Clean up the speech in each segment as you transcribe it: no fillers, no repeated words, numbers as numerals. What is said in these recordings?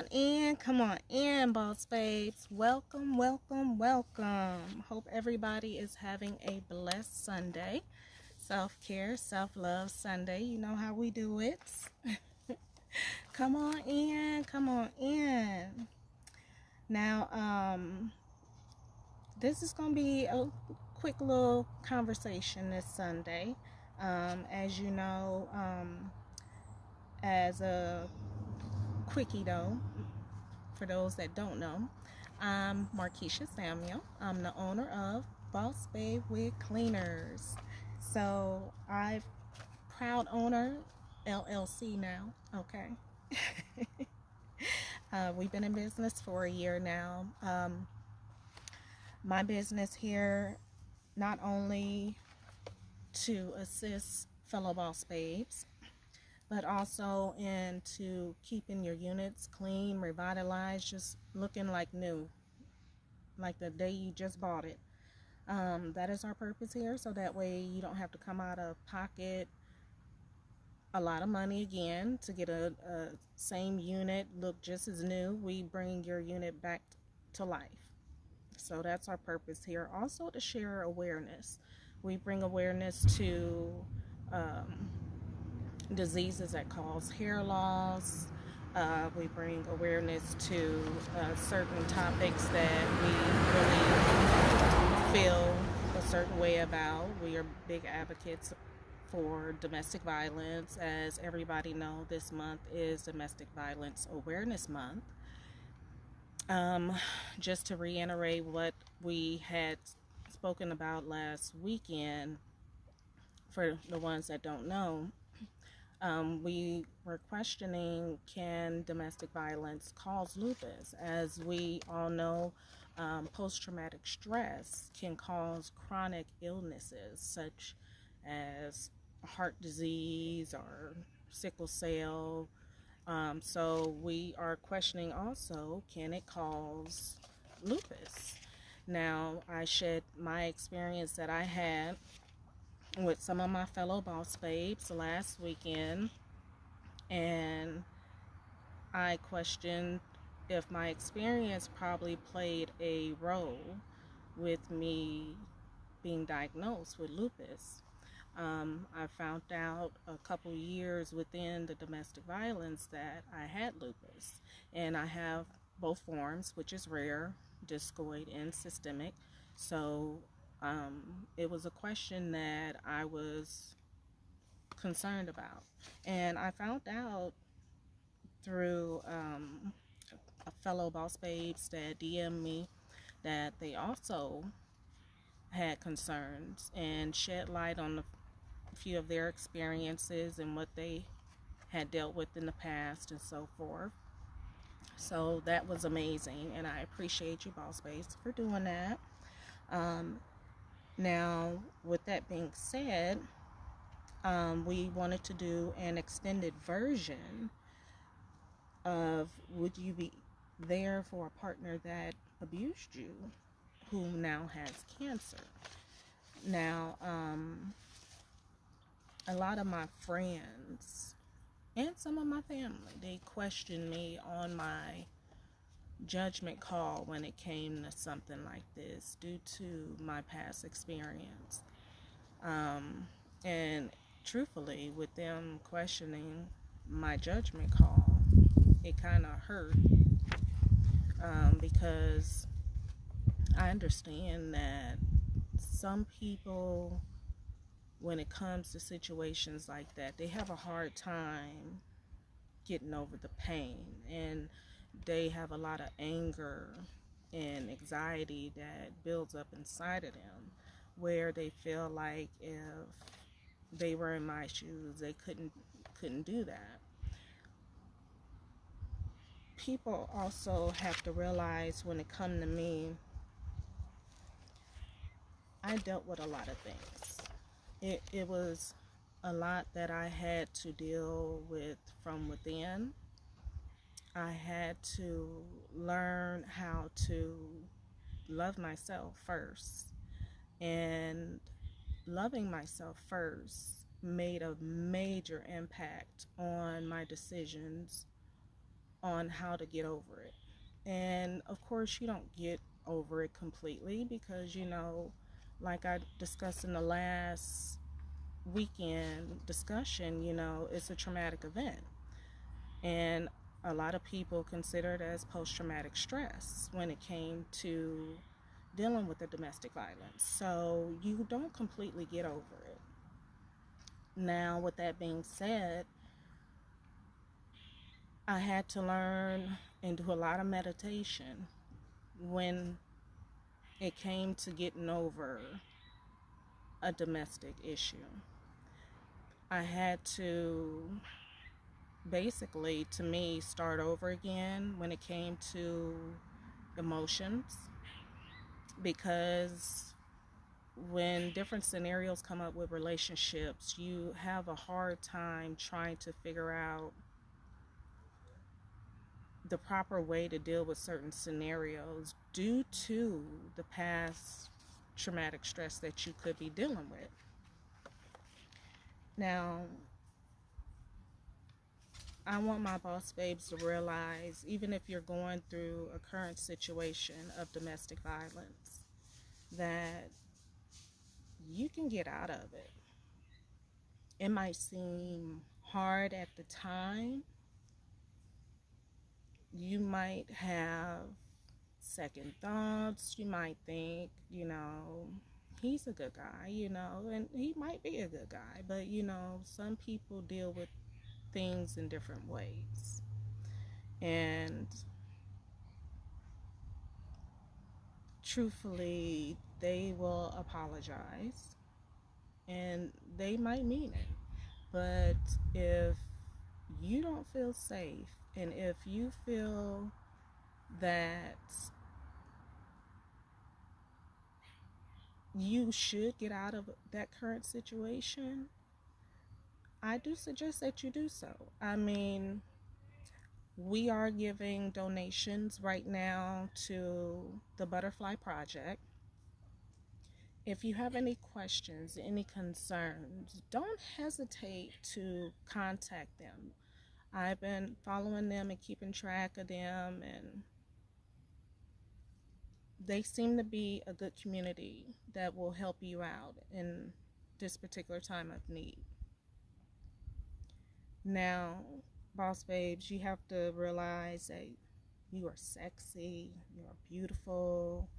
come on in, boss babes. Welcome, welcome, welcome. Hope everybody is having a blessed Sunday. Self-care, self-love Sunday. You know how we do it. Come on in, come on in. Now, this is going to be a quick little conversation this Sunday. As you know, as a quickie though, for those that don't know, I'm Markeisha Samuel. I'm the owner of Boss Babe Wig Cleaners. So I've proud owner LLC now. Okay. We've been in business for a year now. My business here not only to assist fellow boss babes, but also into keeping your units clean, revitalized, just looking like new, like the day you just bought it. That is our purpose here, so that way you don't have to come out of pocket a lot of money again to get a same unit look just as new. We bring your unit back to life. So that's our purpose here. Also to share awareness. We bring awareness to diseases that cause hair loss. We bring awareness to certain topics that we really feel a certain way about. We are big advocates for domestic violence. As everybody know, this month is Domestic Violence Awareness Month. Just to reiterate what we had spoken about last weekend, for the ones that don't know, we were questioning, can domestic violence cause lupus? As we all know, post-traumatic stress can cause chronic illnesses such as heart disease or sickle cell. So we are questioning also, can it cause lupus? Now, I shared my experience that I had with some of my fellow boss babes last weekend, and I questioned if my experience probably played a role with me being diagnosed with lupus. I found out a couple years within the domestic violence that I had lupus, and I have both forms, which is rare, discoid and systemic. So it was a question that I was concerned about, and I found out through a fellow boss babes that DM'd me that they also had concerns and shed light on a few of their experiences and what they had dealt with in the past and so forth. So that was amazing, and I appreciate you, boss babes, for doing that. Now, with that being said, we wanted to do an extended version of would you be there for a partner that abused you, who now has cancer. Now, a lot of my friends and some of my family, they questioned me on my judgment call when it came to something like this due to my past experience. And truthfully, with them questioning my judgment call, it kind of hurt, because I understand that some people, when it comes to situations like that, they have a hard time getting over the pain, and they have a lot of anger and anxiety that builds up inside of them, where they feel like if they were in my shoes, they couldn't do that. People also have to realize, when it comes to me, I dealt with a lot of things. It was a lot that I had to deal with from within. I had to learn how to love myself first. And loving myself first made a major impact on my decisions on how to get over it. And of course, you don't get over it completely because, like I discussed in the last weekend discussion, it's a traumatic event. And a lot of people consider it as post-traumatic stress when it came to dealing with the domestic violence. So you don't completely get over it. Now, with that being said, I had to learn and do a lot of meditation when it came to getting over a domestic issue. I had to basically, to me, start over again when it came to emotions, because when different scenarios come up with relationships, you have a hard time trying to figure out the proper way to deal with certain scenarios due to the past traumatic stress that you could be dealing with. Now, I want my boss babes to realize, even if you're going through a current situation of domestic violence, that you can get out of it. It might seem hard at the time. You might have second thoughts. You might think, he's a good guy, and he might be a good guy, but some people deal with things in different ways. And truthfully, they will apologize and they might mean it. But if you don't feel safe, and if you feel that you should get out of that current situation, I do suggest that you do so. I mean, we are giving donations right now to the Butterfly Project. If you have any questions, any concerns, don't hesitate to contact them. I've been following them and keeping track of them, and they seem to be a good community that will help you out in this particular time of need. Now, boss babes, you have to realize that you are sexy, you are beautiful,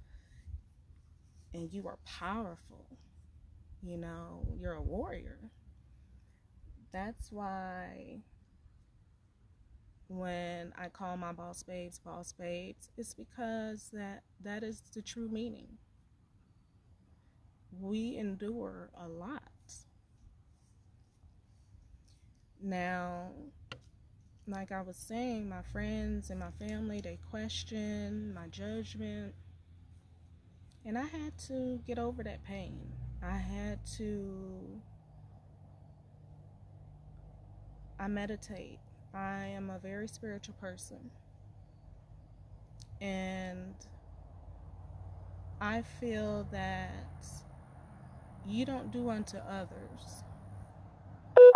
and you are powerful. You're a warrior. That's why when I call my boss babes, it's because that is the true meaning. We endure a lot. Now, like I was saying, my friends and my family, they questioned my judgment. And I had to get over that pain. I meditate. I am a very spiritual person. And I feel that you don't do unto others what you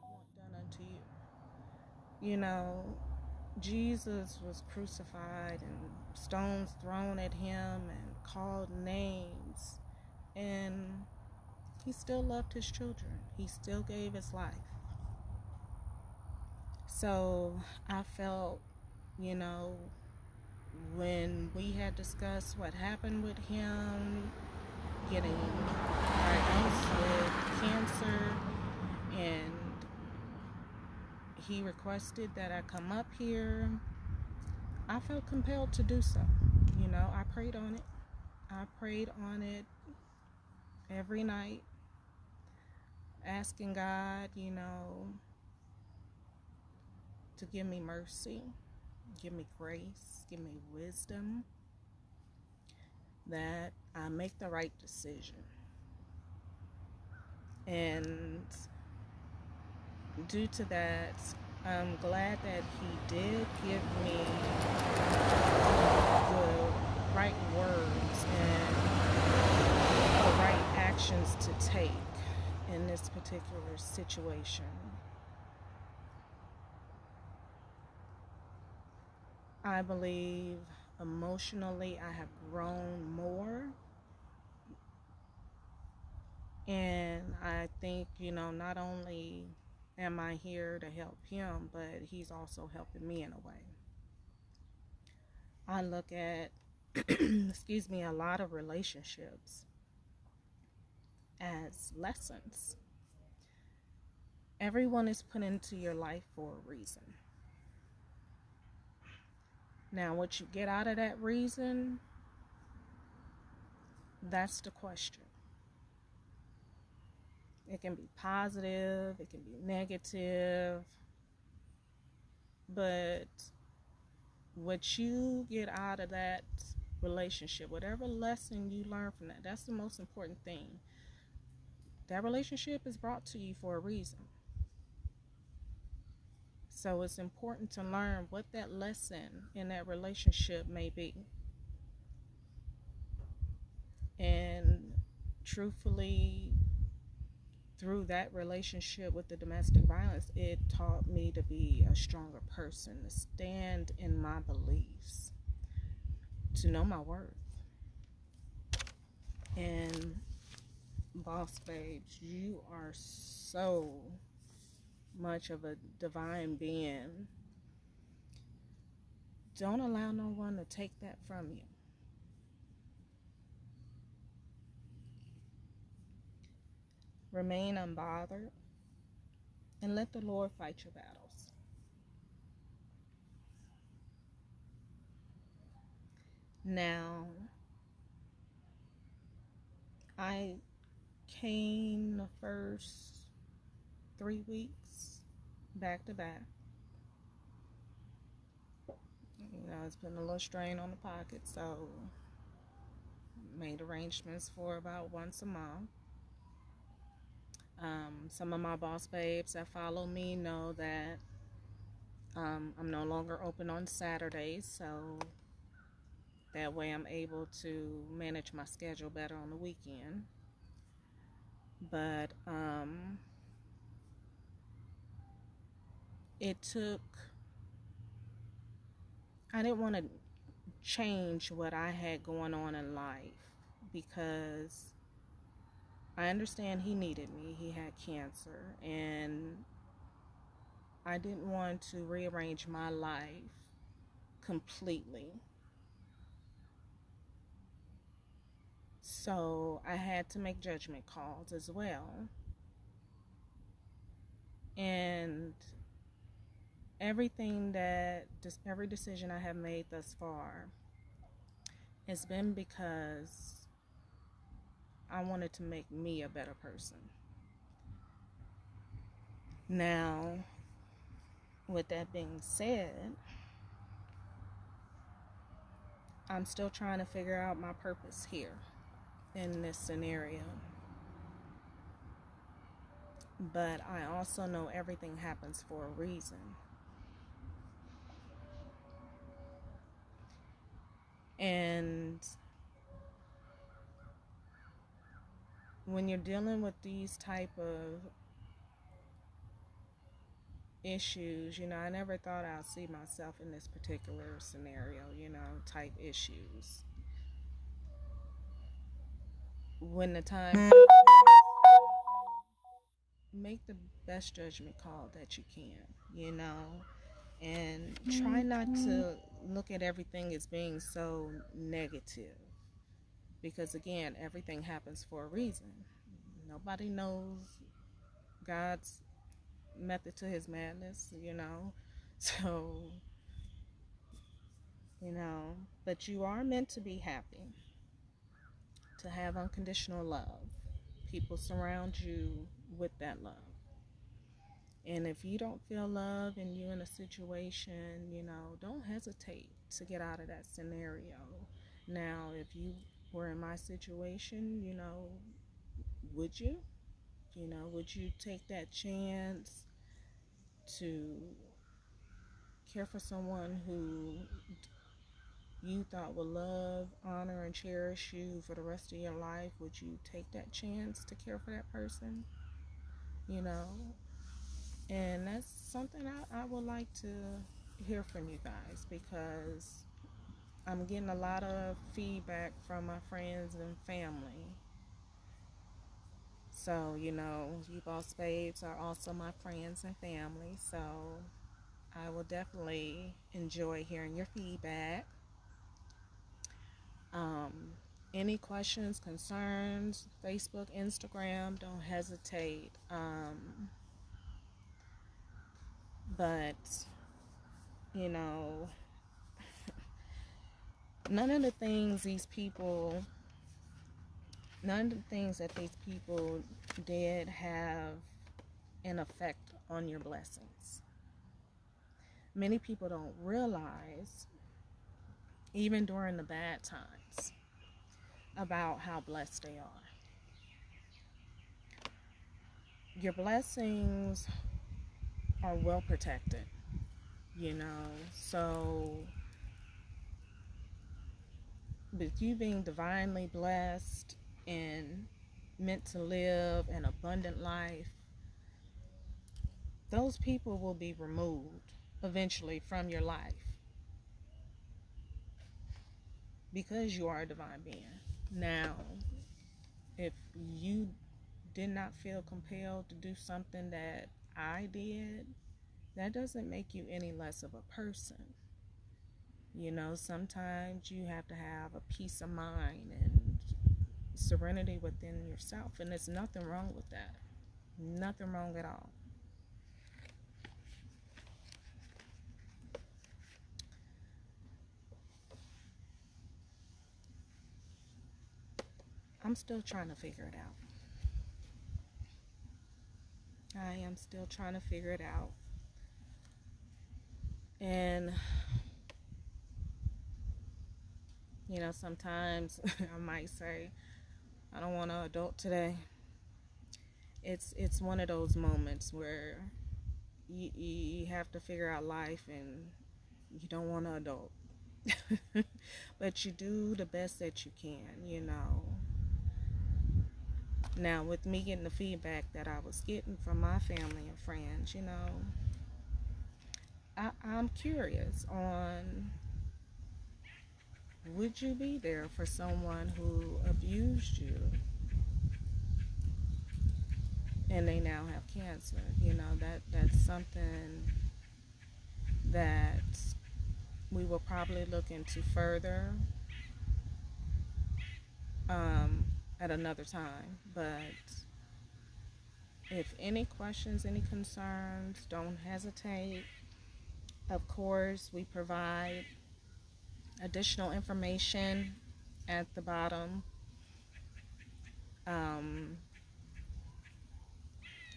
don't want done unto you. Jesus was crucified and stones thrown at him and called names, and he still loved his children. He still gave his life. So I felt, when we had discussed what happened with him, getting diagnosed with cancer, and he requested that I come up here, I felt compelled to do so. I prayed on it. I prayed on it every night, asking God, to give me mercy, give me grace, give me wisdom, that I make the right decision. And due to that, I'm glad that he did give me the right words and the right actions to take in this particular situation. I believe emotionally I have grown more. And I think, not only am I here to help him, but he's also helping me in a way. I look at, excuse me, a lot of relationships as lessons. Everyone is put into your life for a reason. Now, what you get out of that reason, that's the question. It can be positive, it can be negative, but what you get out of that relationship, whatever lesson you learn from that, that's the most important thing. That relationship is brought to you for a reason. So it's important to learn what that lesson in that relationship may be. And truthfully, through that relationship with the domestic violence, it taught me to be a stronger person, to stand in my beliefs, to know my worth. And boss babes, you are so much of a divine being. Don't allow no one to take that from you. Remain unbothered and let the Lord fight your battles. Now, I came the first 3 weeks back to back. It's been a little strain on the pocket, so made arrangements for about once a month. Some of my boss babes that follow me know that I'm no longer open on Saturdays, so that way I'm able to manage my schedule better on the weekend. But I didn't want to change what I had going on in life, because I understand he needed me. He had cancer, and I didn't want to rearrange my life completely. So I had to make judgment calls as well. And every decision I have made thus far has been because I wanted to make me a better person. Now, with that being said, I'm still trying to figure out my purpose here in this scenario. But I also know everything happens for a reason. And when you're dealing with these type of issues, I never thought I'd see myself in this particular scenario, type issues. When the time make the best judgment call that you can, and try not to look at everything as being so negative, because again, everything happens for a reason. Nobody knows God's method to his madness, so but you are meant to be happy, to have unconditional love. People surround you with that love. And if you don't feel love and you're in a situation, don't hesitate to get out of that scenario. Now, if you were in my situation, would you? Would you take that chance to care for someone who you thought would love, honor, and cherish you for the rest of your life? Would you take that chance to care for that person? And that's something I would like to hear from you guys, because I'm getting a lot of feedback from my friends and family. So, you boss babes are also my friends and family. So, I will definitely enjoy hearing your feedback. Um, any questions, concerns, Facebook, Instagram, don't hesitate. But, you know, none of the things that these people did have an effect on your blessings. Many people don't realize, even during the bad times, about how blessed they are. Your blessings are well protected, so with you being divinely blessed and meant to live an abundant life, those people will be removed eventually from your life, because you are a divine being. Now, if you did not feel compelled to do something that I did, that doesn't make you any less of a person. Sometimes you have to have a peace of mind and serenity within yourself, and there's nothing wrong with that. Nothing wrong at all. I'm still trying to figure it out. I am still trying to figure it out. And, sometimes I might say, I don't want to adult today. It's one of those moments where you have to figure out life and you don't want to adult. But you do the best that you can. Now, with me getting the feedback that I was getting from my family and friends, I'm curious on, would you be there for someone who abused you and they now have cancer? That's something that we will probably look into further at another time. But if any questions, any concerns, don't hesitate. Of course, we provide additional information at the bottom.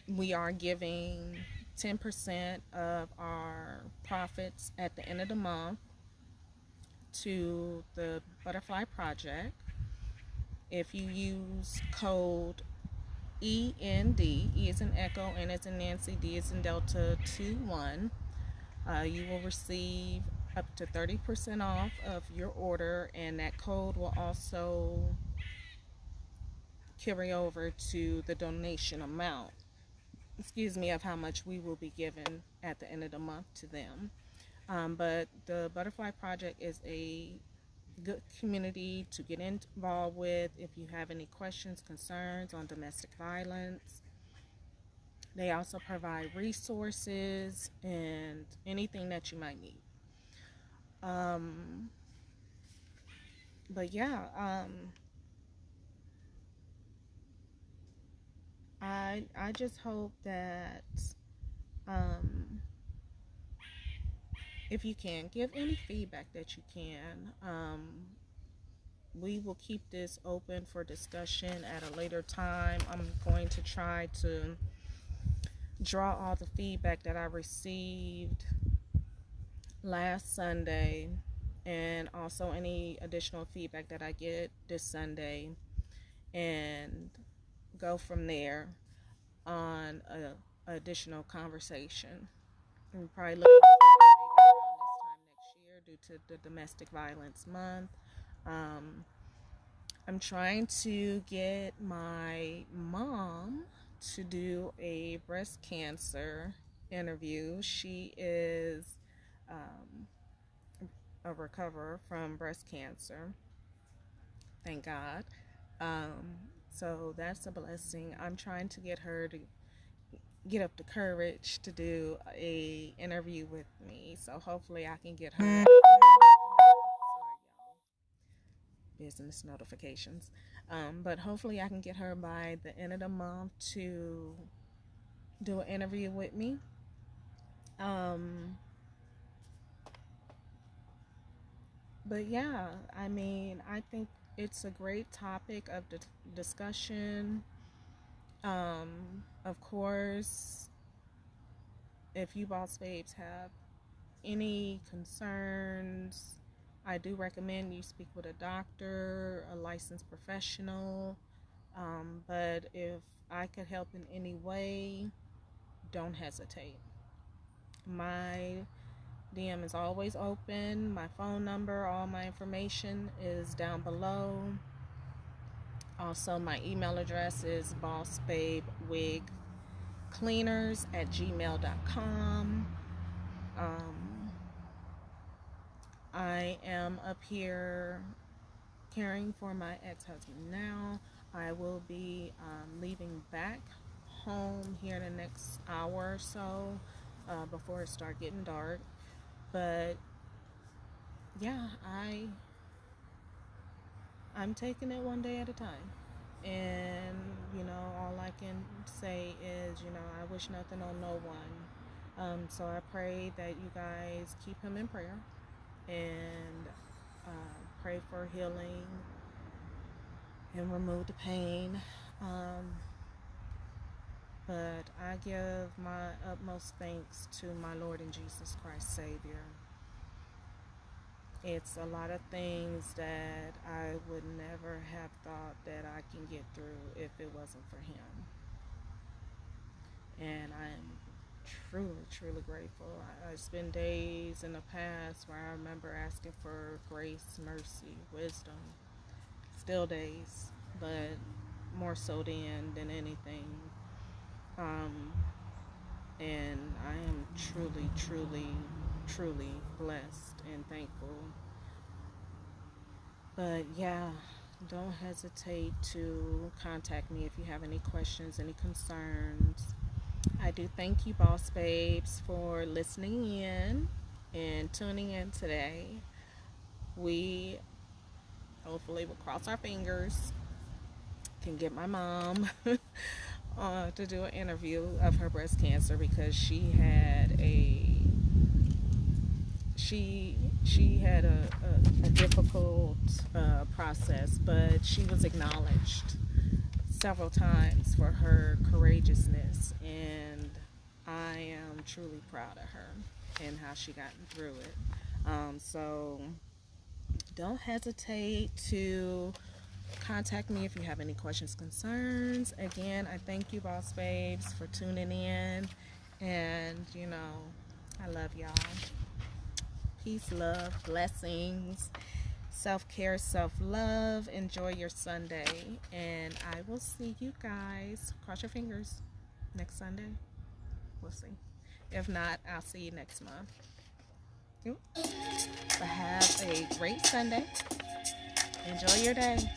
We are giving 10% of our profits at the end of the month to the Butterfly Project. If you use code END, E as in Echo, N as in Nancy, D as in Delta 21, you will receive up to 30% off of your order, and that code will also carry over to the donation amount, of how much we will be giving at the end of the month to them. But the Butterfly Project is a good community to get involved with if you have any questions, concerns on domestic violence. They also provide resources and anything that you might need. But yeah, I just hope that if you can give any feedback that you can, we will keep this open for discussion at a later time. I'm going to try to draw all the feedback that I received last Sunday, and also any additional feedback that I get this Sunday, and go from there on a additional conversation. And probably looking maybe around this time next year due to the Domestic Violence Month. I'm trying to get my mom to do a breast cancer interview. She is a recoverer from breast cancer. Thank God. So that's a blessing. I'm trying to get her to get up the courage to do a interview with me. So hopefully I can get her. Sorry, y'all. Business notifications. But hopefully I can get her by the end of the month to do an interview with me. But yeah, I mean, I think it's a great topic of discussion. Of course, if you boss babes have any concerns, I do recommend you speak with a doctor, a licensed professional. But if I could help in any way, don't hesitate. My DM is always open. My phone number, all my information is down below. Also, my email address is bossbabewigcleaners@gmail.com. I am up here caring for my ex-husband now. I will be leaving back home here in the next hour or so before it starts getting dark. But yeah, I'm taking it one day at a time. And, all I can say is, I wish nothing on no one. So I pray that you guys keep him in prayer and pray for healing and remove the pain. But I give my utmost thanks to my Lord and Jesus Christ Savior. It's a lot of things that I would never have thought that I can get through if it wasn't for him. And I am truly, truly grateful. It's been days in the past where I remember asking for grace, mercy, wisdom. Still days, but more so than anything. And I am truly, truly, truly blessed and thankful. But yeah, don't hesitate to contact me if you have any questions, any concerns. I do thank you, Boss Babes, for listening in and tuning in today. We hopefully will cross our fingers, can get my mom to do an interview of her breast cancer, because she had a difficult process, but she was acknowledged several times for her courageousness, and I am truly proud of her and how she gotten through it. So don't hesitate to contact me if you have any questions, concerns. Again, I thank you, Boss Babes, for tuning in, and I love y'all. Peace, love, blessings, self-care, self-love. Enjoy your Sunday, and I will see you guys, cross your fingers, next Sunday. We'll see. If not, I'll see you next month. But have a great Sunday. Enjoy your day.